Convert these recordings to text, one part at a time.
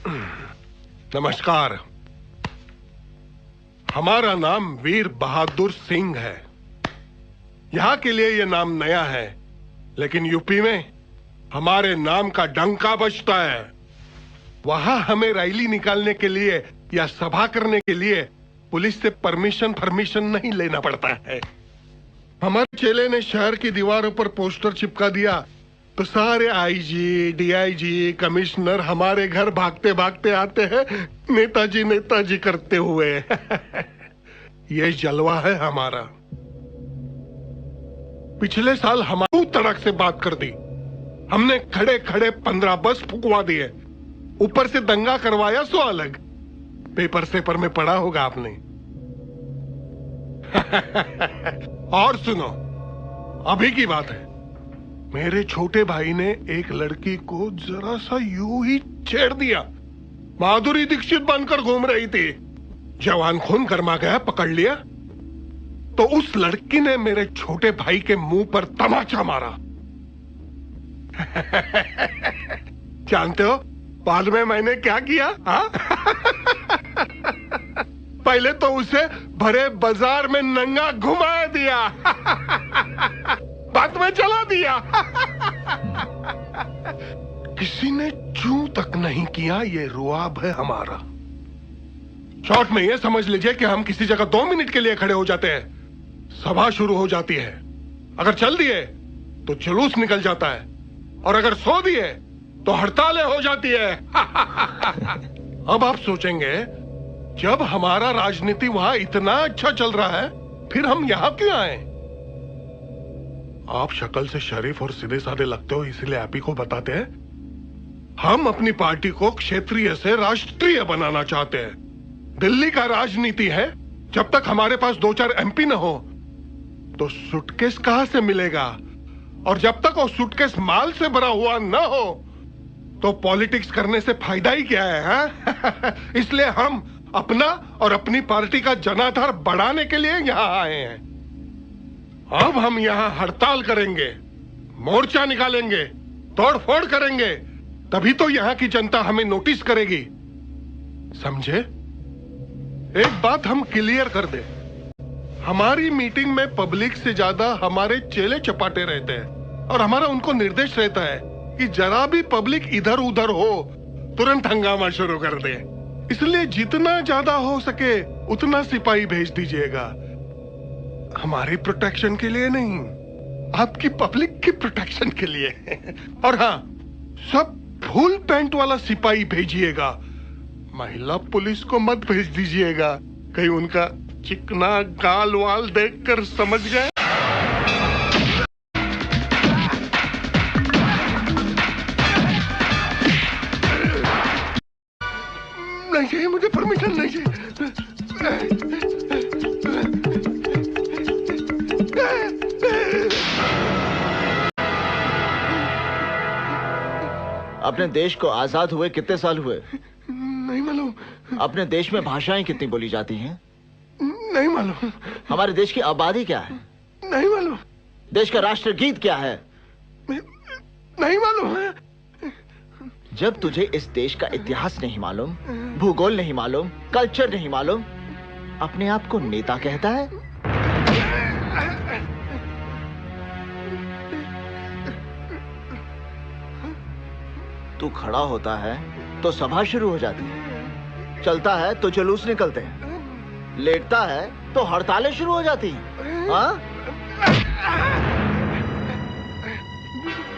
नमस्कार। हमारा नाम वीर बहादुर सिंह है। यहाँ के लिए यह नाम नया है, लेकिन यूपी में हमारे नाम का डंका बजता है। वहां हमें रैली निकालने के लिए या सभा करने के लिए पुलिस से परमिशन नहीं लेना पड़ता है। हमारे चेले ने शहर की दीवारों पर पोस्टर चिपका दिया तो सारे आईजी, डीआईजी, कमिश्नर हमारे घर भागते भागते आते हैं, नेताजी नेताजी करते हुए। ये जलवा है हमारा। पिछले साल हमारी तड़क से बात कर दी। हमने खड़े खड़े 15 बस फुकवा दिए, ऊपर से दंगा करवाया सो अलग। पेपर में पढ़ा होगा आपने। और सुनो, अभी की बात है। मेरे छोटे भाई ने एक लड़की को जरा सा यूं ही छेड़ दिया। माधुरी दीक्षित बनकर घूम रही थी। जवान खून गर्मा गया, पकड़ लिया तो उस लड़की ने मेरे छोटे भाई के मुंह पर तमाचा मारा। जानते हो बाद में मैंने क्या किया? पहले तो उसे भरे बाजार में नंगा घुमा दिया, बाद में चला दिया। किसी ने चू तक नहीं किया। ये रुआब है हमारा। शॉर्ट में ये समझ लीजिए कि हम किसी जगह 2 मिनट के लिए खड़े हो जाते हैं, सभा शुरू हो जाती है। अगर चल दिए तो जुलूस निकल जाता है, और अगर सो दिए तो हड़तालें हो जाती है। अब आप सोचेंगे, जब हमारा राजनीति वहां इतना अच्छा चल रहा है, फिर हम यहां क्यों आए? आप शक्ल से शरीफ और सीधे साधे लगते हो, इसलिए आप ही को बताते हैं। हम अपनी पार्टी को क्षेत्रीय से राष्ट्रीय बनाना चाहते हैं। दिल्ली का राजनीति है, जब तक हमारे पास 2-4 एमपी न हो तो सूटकेस कहां से मिलेगा, और जब तक वो सूटकेस माल से भरा हुआ न हो तो पॉलिटिक्स करने से फायदा ही क्या है, हा? इसलिए हम अपना और अपनी पार्टी का जनाधार बढ़ाने के लिए यहां आए हैं। अब हम यहां हड़ताल करेंगे, मोर्चा निकालेंगे, तोड़फोड़ करेंगे, तभी तो यहां की जनता हमें नोटिस करेगी। समझे? एक बात हम क्लियर कर दे, हमारी मीटिंग में पब्लिक से ज्यादा हमारे चेले चपाटे रहते हैं, और हमारा उनको निर्देश रहता है कि जरा भी पब्लिक इधर उधर हो तुरंत हंगामा शुरू कर दे। इसलिए जितना ज्यादा हो सके उतना सिपाही भेज दीजिएगा। हमारी प्रोटेक्शन के लिए नहीं, आपकी पब्लिक की प्रोटेक्शन के लिए। और हाँ, सब फुल पैंट वाला सिपाही भेजिएगा। महिला पुलिस को मत भेज दीजिएगा, कहीं उनका चिकना गाल वाल देखकर समझ गए। नहीं चाहिए मुझे, परमिशन नहीं चाहिए। अपने देश को आजाद हुए कितने साल हुए? नहीं मालूम। अपने देश में भाषाएं कितनी बोली जाती हैं? नहीं मालूम। हमारे देश की आबादी क्या है? नहीं मालूम। देश का राष्ट्रगीत क्या है? नहीं मालूम है। जब तुझे इस देश का इतिहास नहीं मालूम, भूगोल नहीं मालूम, कल्चर नहीं मालूम, अपने आप को नेता कहता है? तू खड़ा होता है तो सभा शुरू हो जाती है, चलता है तो जुलूस निकलते हैं, लेटता है तो हड़तालें शुरू हो जाती हैं। हाँ?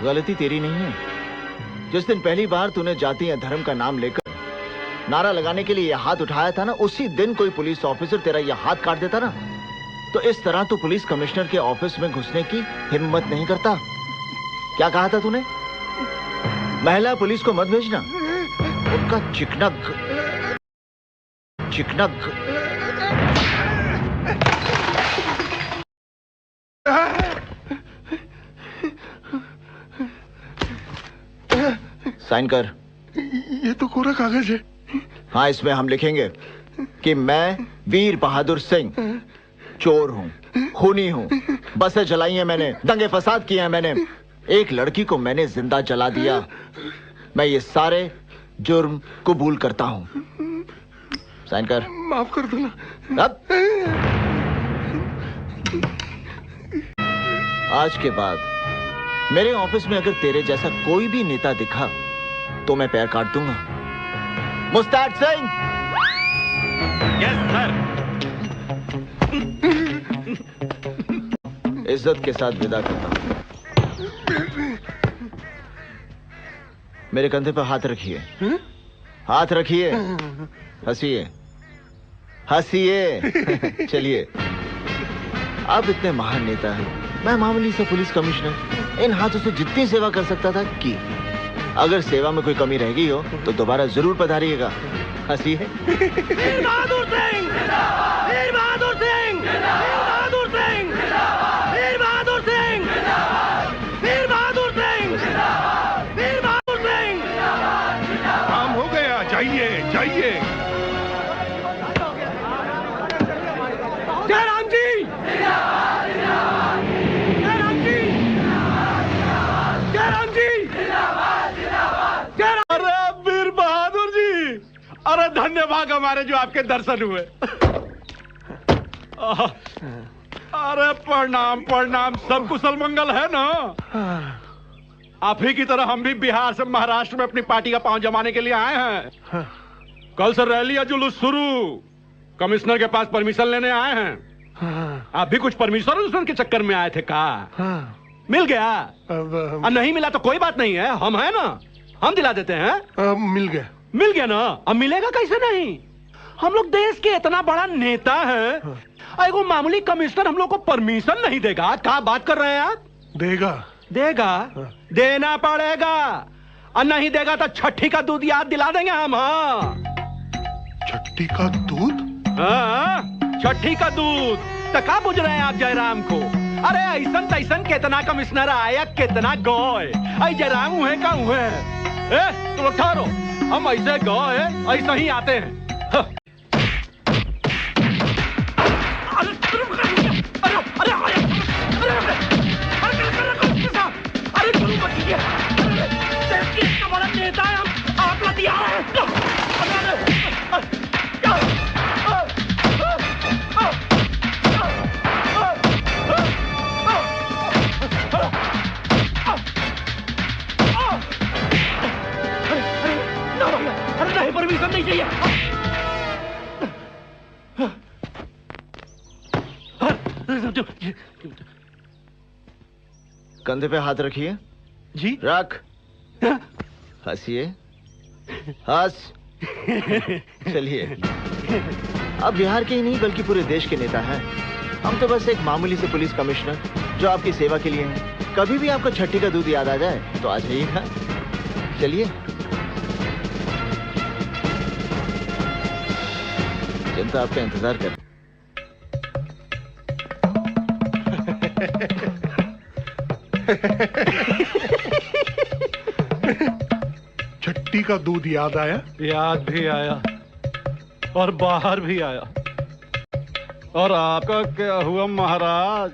गलती तेरी नहीं है। जिस दिन पहली बार तूने जाति या धर्म का नाम लेकर नारा लगाने के लिए यह हाथ उठाया था ना, उसी दिन कोई पुलिस ऑफिसर तेरा यह हाथ काट देता ना, तो इस तरह तू पुलिस कमिश्नर के ऑफिस में घुसने की हिम्मत नहीं करता। क्या कहा था तूने? महिला पुलिस को मत भेजना, उनका चिकना साइन कर। ये तो कोरा कागज है। हाँ, इसमें हम लिखेंगे कि मैं वीर बहादुर सिंह चोर हूँ, खूनी हूँ, बसें जलाई हैं मैंने, दंगे फसाद किए हैं मैंने, एक लड़की को मैंने जिंदा जला दिया। मैं ये सारे जुर्म कबूल करता हूं। साइन कर। माफ कर दो ना। अब आज के बाद मेरे ऑफिस में अगर तेरे जैसा कोई भी नेता दिखा तो मैं पैर काट दूंगा। मुस्ताद सिंह। Yes sir. इज्जत के साथ विदा करता हूं। मेरे कंधे पर हाथ रखिए। हाथ रखिए। हंसिए हंसिए। चलिए। आप इतने महान नेता हैं, मैं मामूली सा पुलिस कमिश्नर इन हाथों से जितनी सेवा कर सकता था की। अगर सेवा में कोई कमी रह गई हो तो दोबारा जरूर पधारिएगा। हंसिए। वीर बहादुर सिंह, वीर बहादुर सिंह, वीर बहादुर सिंह, वीर बहादुर सिंह, वीर बहादुर सिंह, वीर बहादुर सिंह। काम हो गया, जाइए जाइए। जय राम जी, जय राम जी, जय राम जी, जय राम। अरे वीर बहादुर जी, अरे धन्यवाद हमारे जो आपके दर्शन हुए। अरे प्रणाम प्रणाम, सब कुशल मंगल है ना? आप ही की तरह हम भी बिहार से महाराष्ट्र में अपनी पार्टी का पांव जमाने के लिए आए हैं। कल से रैली या जुलूस शुरू। कमिश्नर के पास परमिशन लेने आए हैं। आप भी कुछ परमिशन के चक्कर में आए थे का? मिल गया? अब नहीं मिला तो कोई बात नहीं है, हम है ना, हम दिला देते हैं। मिल गया। मिल गया ना? अब मिलेगा कैसे नहीं? हम लोग देश के इतना बड़ा नेता है, एगो मामूली कमिश्नर हम लोग को परमिशन नहीं देगा? क्या बात कर रहे हैं आप? देगा। देगा? देना पड़ेगा, और नहीं देगा तो छठी का दूध याद दिला देंगे हम। हाँ, छठी का दूध? हाँ, छठी का दूध। तो क्या बुझ रहे हैं आप जयराम को? अरे ऐसन तैसन कितना कमिश्नर आया, कितना गए। ऐ जयराम उहे का उहे। तुम लोग ठहरो, हम ऐसे गए ऐसे ही आते हैं। हाँ। नेता है हम, आप लतिया नहीं, परमिशन नहीं चाहिए। कंधे पे हाथ रखिए। जी रख। हंसिए। हंस। चलिए। अब बिहार के ही नहीं बल्कि पूरे देश के नेता हैं। हम तो बस एक मामूली से पुलिस कमिश्नर जो आपकी सेवा के लिए हैं। कभी भी आपको छठी का दूध याद आ जाए तो आ जाइएगा। चलिए। जनता आपका इंतजार कर। छठी का दूध याद आया? याद भी आया और बाहर भी आया। और आपका क्या हुआ महाराज?